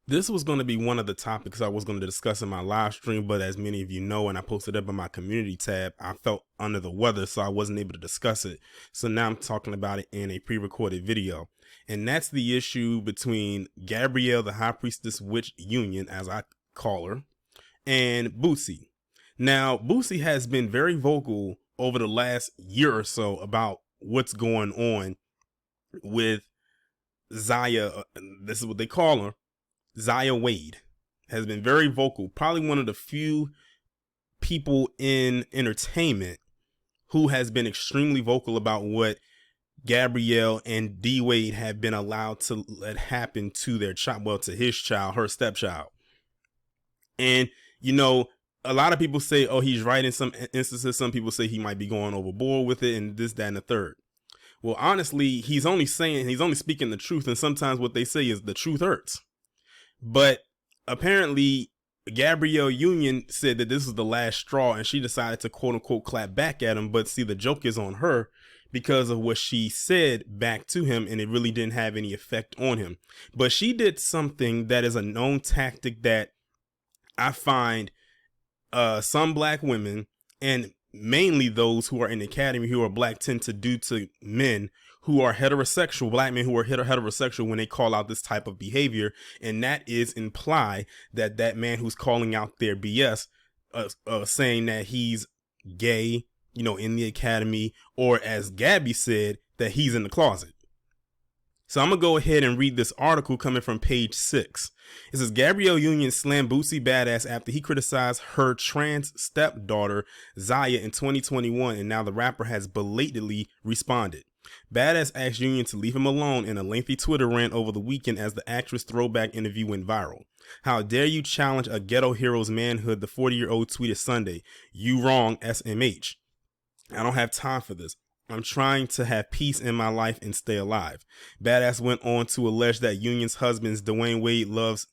This was going to be one of the topics I was going to discuss in my live stream, but as many of you know, and I posted up in my community tab, I felt under the weather, so I wasn't able to discuss it. So now I'm talking about it in a pre-recorded video. And that's the issue between Gabrielle, the High Priestess Witch Union, as I call her, and Boosie. Now, Boosie has been very vocal over the last year or so about what's going on with Zaya. This is what they call her. Zaya Wade has been very vocal, probably one of the few people in entertainment who has been extremely vocal about what Gabrielle and D Wade have been allowed to let happen to their child, well, to his child, her stepchild. And, you know, a lot of people say, oh, he's right in some instances. Some people say he might be going overboard with it and this, that, and the third. Well, honestly, he's only speaking the truth. And sometimes what they say is the truth hurts. But apparently, Gabrielle Union said that this was the last straw and she decided to quote unquote clap back at him. But see, the joke is on her because of what she said back to him, and it really didn't have any effect on him. But she did something that is a known tactic that I find some black women, and mainly those who are in the academy who are black, tend to do to men who are heterosexual, black men who are heterosexual, when they call out this type of behavior. And that is imply that that man who's calling out their BS, saying that he's gay, you know, in the academy, or as Gabby said, that he's in the closet. So I'm going to go ahead and read this article coming from page 6. It says, Gabrielle Union slammed Boosie Badass after he criticized her trans stepdaughter, Zaya, in 2021, and now the rapper has belatedly responded. Badass asked Union to leave him alone in a lengthy Twitter rant over the weekend as the actress' throwback interview went viral. How dare you challenge a ghetto hero's manhood, the 40-year-old tweeted Sunday. You wrong, SMH. I don't have time for this. I'm trying to have peace in my life and stay alive. Badass went on to allege that Union's husband, Dwayne Wade, loves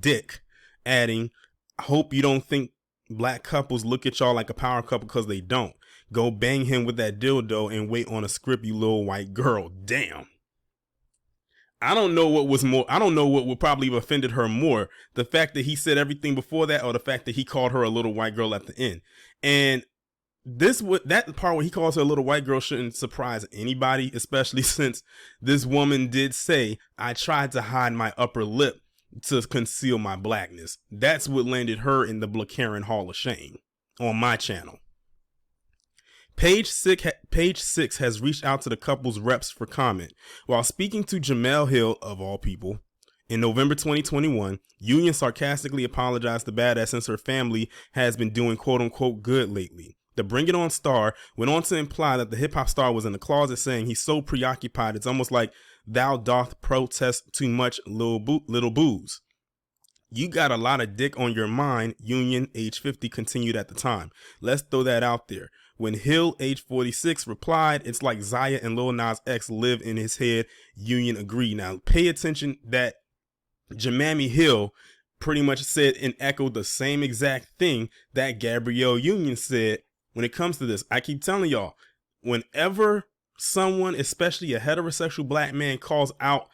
dick, adding, I hope you don't think black couples look at y'all like a power couple, because they don't. Go bang him with that dildo and wait on a script, you little white girl. Damn. I don't know what would probably have offended her more. The fact that he said everything before that, or the fact that he called her a little white girl at the end. And that part where he calls her a little white girl shouldn't surprise anybody, especially since this woman did say, I tried to hide my upper lip to conceal my blackness. That's what landed her in the Karen Hall of Shame on my channel. Page 6 has reached out to the couple's reps for comment. While speaking to Jamel Hill, of all people, in November 2021, Union sarcastically apologized to Badass since her family has been doing quote-unquote good lately. The Bring It On star went on to imply that the hip-hop star was in the closet, saying he's so preoccupied it's almost like thou doth protest too much, little booze. You got a lot of dick on your mind, Union, age 50, continued at the time. Let's throw that out there. When Hill, age 46, replied, it's like Zaya and Lil Nas X live in his head, Union agreed. Now, pay attention that Jamami Hill pretty much said and echoed the same exact thing that Gabrielle Union said. When it comes to this, I keep telling y'all, whenever someone, especially a heterosexual black man, calls out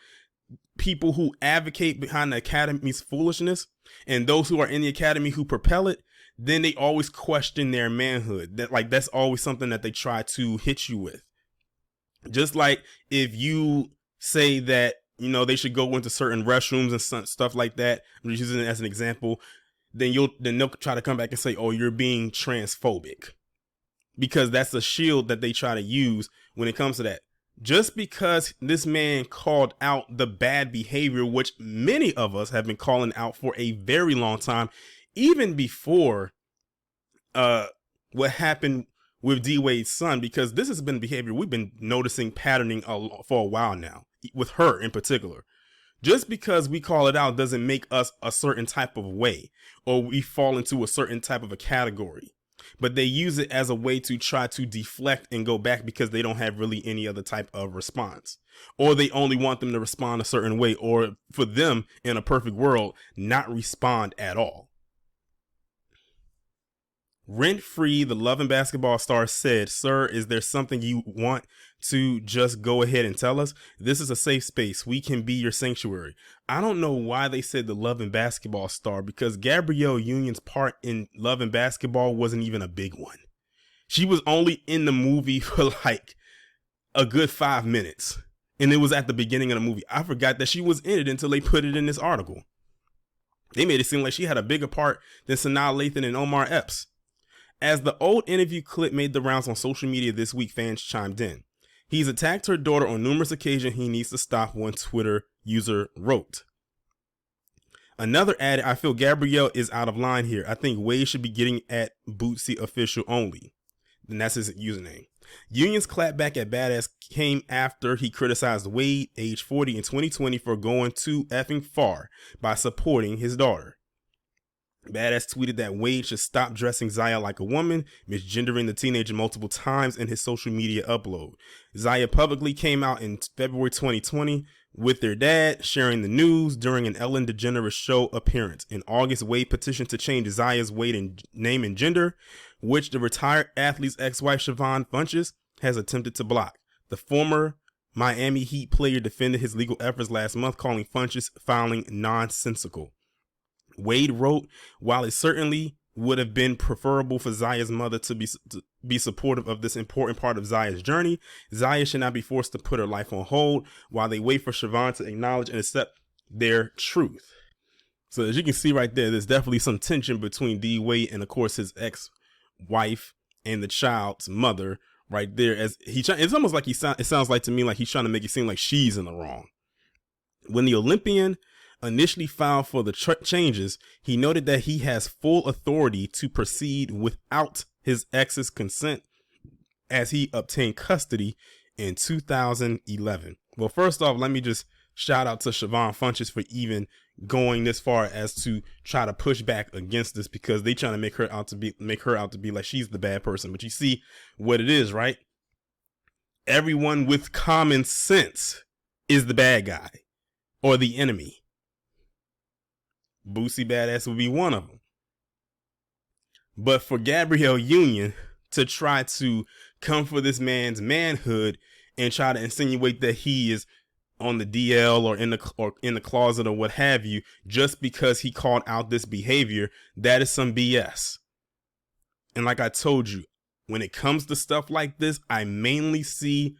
people who advocate behind the academy's foolishness and those who are in the academy who propel it, then they always question their manhood. That's always something that they try to hit you with. Just like if you say that, you know, they should go into certain restrooms and stuff like that, I'm just using it as an example, then they'll try to come back and say, oh, you're being transphobic. Because that's a shield that they try to use when it comes to that. Just because this man called out the bad behavior, which many of us have been calling out for a very long time, even before what happened with D Wade's son, because this has been behavior we've been noticing patterning for a while now, with her in particular. Just because we call it out doesn't make us a certain type of way, or we fall into a certain type of a category. But they use it as a way to try to deflect and go back because they don't have really any other type of response. Or they only want them to respond a certain way, or for them, in a perfect world, not respond at all. Rent Free, the Love and Basketball star, said, sir, is there something you want to just go ahead and tell us this is a safe space. We can be your sanctuary. I don't know why they said the Love and Basketball star, because Gabrielle Union's part in Love and Basketball wasn't even a big one. She was only in the movie for like a good 5 minutes. And it was at the beginning of the movie. I forgot that she was in it until they put it in this article. They made it seem like she had a bigger part than Sanaa Lathan and Omar Epps. As the old interview clip made the rounds on social media this week, fans chimed in. He's attacked her daughter on numerous occasions. He needs to stop, one Twitter user wrote. Another added, I feel Gabrielle is out of line here. I think Wade should be getting at Boosie official only. And that's his username. Union's clapback at Badass came after he criticized Wade, age 40, in 2020 for going too effing far by supporting his daughter. Badass tweeted that Wade should stop dressing Zaya like a woman, misgendering the teenager multiple times in his social media upload. Zaya publicly came out in February 2020 with their dad, sharing the news during an Ellen DeGeneres show appearance. In August, Wade petitioned to change Zaya's name and gender, which the retired athlete's ex-wife Siobhan Funches has attempted to block. The former Miami Heat player defended his legal efforts last month, calling Funches' filing nonsensical. Wade wrote, while it certainly would have been preferable for Zaya's mother to be supportive of this important part of Zaya's journey, Zaya should not be forced to put her life on hold while they wait for Siobhan to acknowledge and accept their truth. So as you can see right there, there's definitely some tension between D. Wade and, of course, his ex-wife and the child's mother right there. As it's almost like it sounds like to me like he's trying to make it seem like she's in the wrong. When the Olympian initially filed for the changes, he noted that he has full authority to proceed without his ex's consent, as he obtained custody in 2011. Well, first off, let me just shout out to Siobhan Funches for even going this far as to try to push back against this, because they trying to make her out to be like she's the bad person. But you see what it is, right? Everyone with common sense is the bad guy or the enemy. Boosie Badass would be one of them. But for Gabrielle Union to try to come for this man's manhood and try to insinuate that he is on the DL or in the closet or what have you, just because he called out this behavior, that is some BS. And like I told you, when it comes to stuff like this, I mainly see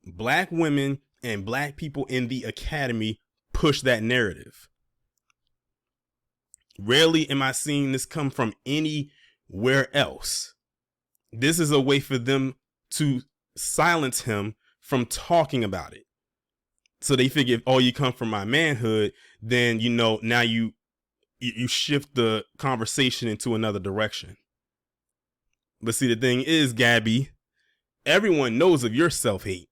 black women and black people in the academy push that narrative. Rarely am I seeing this come from anywhere else. This is a way for them to silence him from talking about it. So they figure, if, oh, you come from my manhood, then, you know, now you shift the conversation into another direction. But see, the thing is, Gabby, everyone knows of your self-hate.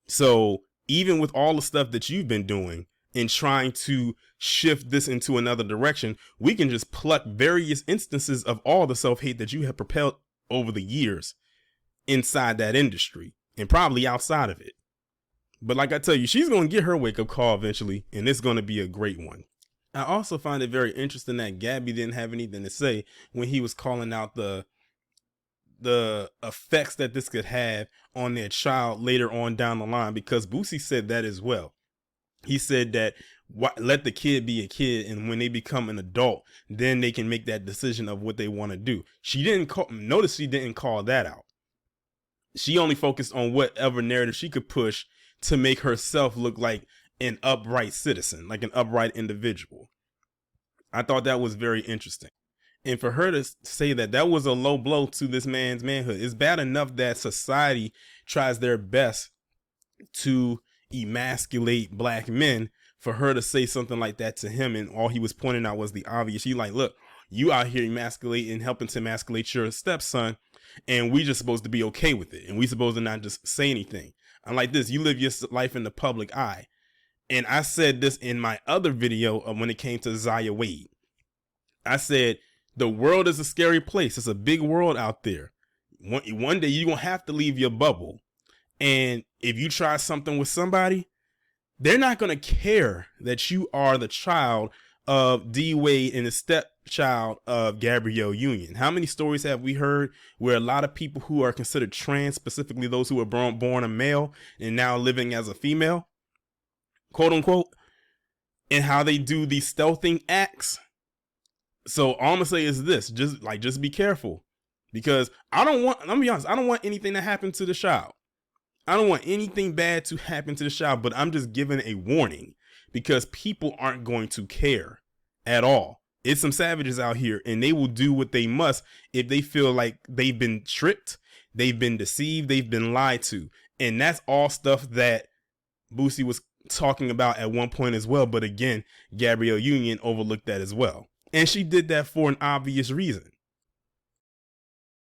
So even with all the stuff that you've been doing in trying to shift this into another direction, we can just pluck various instances of all the self-hate that you have propelled over the years inside that industry and probably outside of it. But like I tell you, she's going to get her wake-up call eventually, and it's going to be a great one. I also find it very interesting that Gabby didn't have anything to say when he was calling out the effects that this could have on their child later on down the line, because Boosie said that as well. He said that let the kid be a kid, and when they become an adult, then they can make that decision of what they want to do. Notice she didn't call that out. She only focused on whatever narrative she could push to make herself look like an upright citizen, like an upright individual. I thought that was very interesting. And for her to say that that was a low blow to this man's manhood, it's bad enough that society tries their best to emasculate black men. For her to say something like that to him, and all he was pointing out was the obvious. She's like, look, you out here emasculating, helping to emasculate your stepson, and we just supposed to be okay with it, and we supposed to not just say anything. Unlike this, you live your life in the public eye. And I said this in my other video when it came to Zaya Wade. I said, the world is a scary place. It's a big world out there. One day you're going to have to leave your bubble. And if you try something with somebody, they're not going to care that you are the child of D Wade and the stepchild of Gabrielle Union? How many stories have we heard where a lot of people who are considered trans, specifically those who were born a male and now living as a female, quote unquote, and how they do these stealthing acts? So all I'm gonna say is this: just be careful, because I'm gonna be honest, I don't want anything to happen to the child. I don't want anything bad to happen to the child, but I'm just giving a warning, because people aren't going to care at all. It's some savages out here, and they will do what they must if they feel like they've been tricked, they've been deceived, they've been lied to. And that's all stuff that Boosie was talking about at one point as well. But again, Gabrielle Union overlooked that as well. And she did that for an obvious reason.